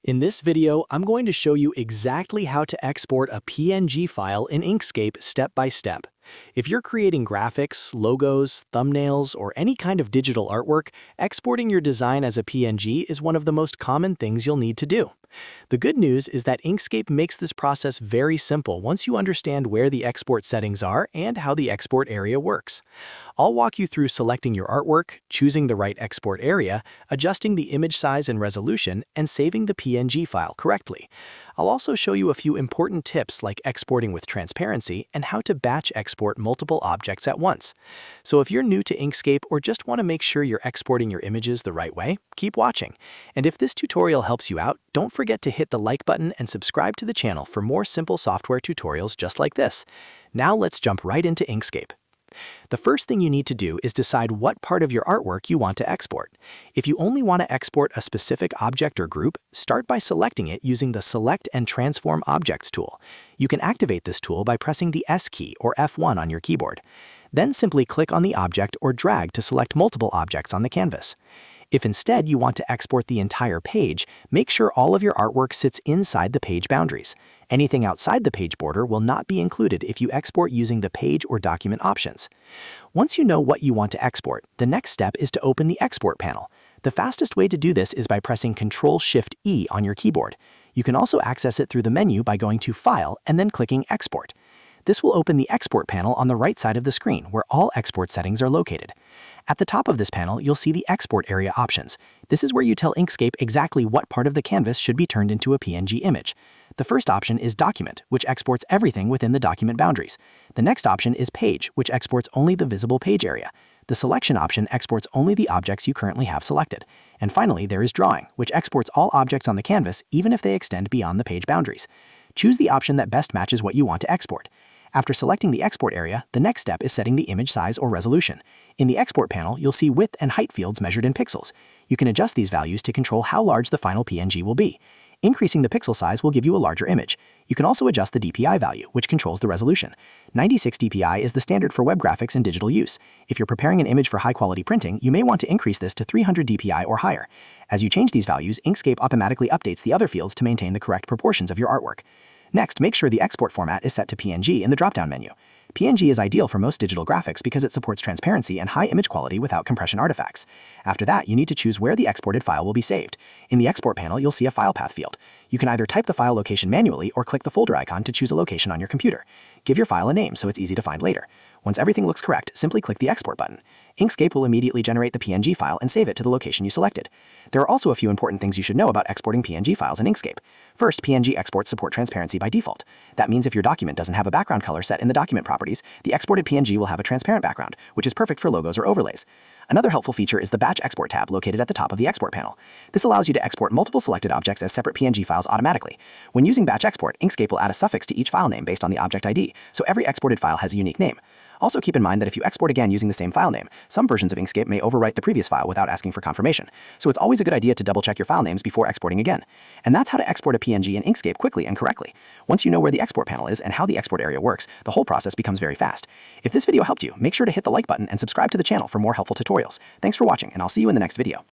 In this video, I'm going to show you exactly how to export a PNG file in Inkscape step by step. If you're creating graphics, logos, thumbnails, or any kind of digital artwork, exporting your design as a PNG is one of the most common things you'll need to do. The good news is that Inkscape makes this process very simple once you understand where the export settings are and how the export area works. I'll walk you through selecting your artwork, choosing the right export area, adjusting the image size and resolution, and saving the PNG file correctly. I'll also show you a few important tips like exporting with transparency and how to batch export multiple objects at once. So if you're new to Inkscape or just want to make sure you're exporting your images the right way, keep watching. And if this tutorial helps you out, don't forget to hit the like button and subscribe to the channel for more simple software tutorials just like this. Now let's jump right into Inkscape. The first thing you need to do is decide what part of your artwork you want to export. If you only want to export a specific object or group, start by selecting it using the Select and Transform Objects tool. You can activate this tool by pressing the S key or F1 on your keyboard. Then simply click on the object or drag to select multiple objects on the canvas. If instead you want to export the entire page, make sure all of your artwork sits inside the page boundaries. Anything outside the page border will not be included if you export using the page or document options. Once you know what you want to export, the next step is to open the Export panel. The fastest way to do this is by pressing Ctrl-Shift-E on your keyboard. You can also access it through the menu by going to File and then clicking Export. This will open the Export panel on the right side of the screen where all export settings are located. At the top of this panel, you'll see the Export Area options. This is where you tell Inkscape exactly what part of the canvas should be turned into a PNG image. The first option is Document, which exports everything within the document boundaries. The next option is Page, which exports only the visible page area. The Selection option exports only the objects you currently have selected. And finally, there is Drawing, which exports all objects on the canvas even if they extend beyond the page boundaries. Choose the option that best matches what you want to export. After selecting the export area, the next step is setting the image size or resolution. In the Export panel, you'll see width and height fields measured in pixels. You can adjust these values to control how large the final PNG will be. Increasing the pixel size will give you a larger image. You can also adjust the DPI value, which controls the resolution. 96 DPI is the standard for web graphics and digital use. If you're preparing an image for high-quality printing, you may want to increase this to 300 DPI or higher. As you change these values, Inkscape automatically updates the other fields to maintain the correct proportions of your artwork. Next, make sure the export format is set to PNG in the drop-down menu. PNG is ideal for most digital graphics because it supports transparency and high image quality without compression artifacts. After that, you need to choose where the exported file will be saved. In the Export panel, you'll see a file path field. You can either type the file location manually or click the folder icon to choose a location on your computer. Give your file a name so it's easy to find later. Once everything looks correct, simply click the Export button. Inkscape will immediately generate the PNG file and save it to the location you selected. There are also a few important things you should know about exporting PNG files in Inkscape. First, PNG exports support transparency by default. That means if your document doesn't have a background color set in the document properties, the exported PNG will have a transparent background, which is perfect for logos or overlays. Another helpful feature is the Batch Export tab located at the top of the Export panel. This allows you to export multiple selected objects as separate PNG files automatically. When using Batch Export, Inkscape will add a suffix to each file name based on the object ID, so every exported file has a unique name. Also keep in mind that if you export again using the same file name, some versions of Inkscape may overwrite the previous file without asking for confirmation, so it's always a good idea to double-check your file names before exporting again. And that's how to export a PNG in Inkscape quickly and correctly. Once you know where the Export panel is and how the export area works, the whole process becomes very fast. If this video helped you, make sure to hit the like button and subscribe to the channel for more helpful tutorials. Thanks for watching, and I'll see you in the next video.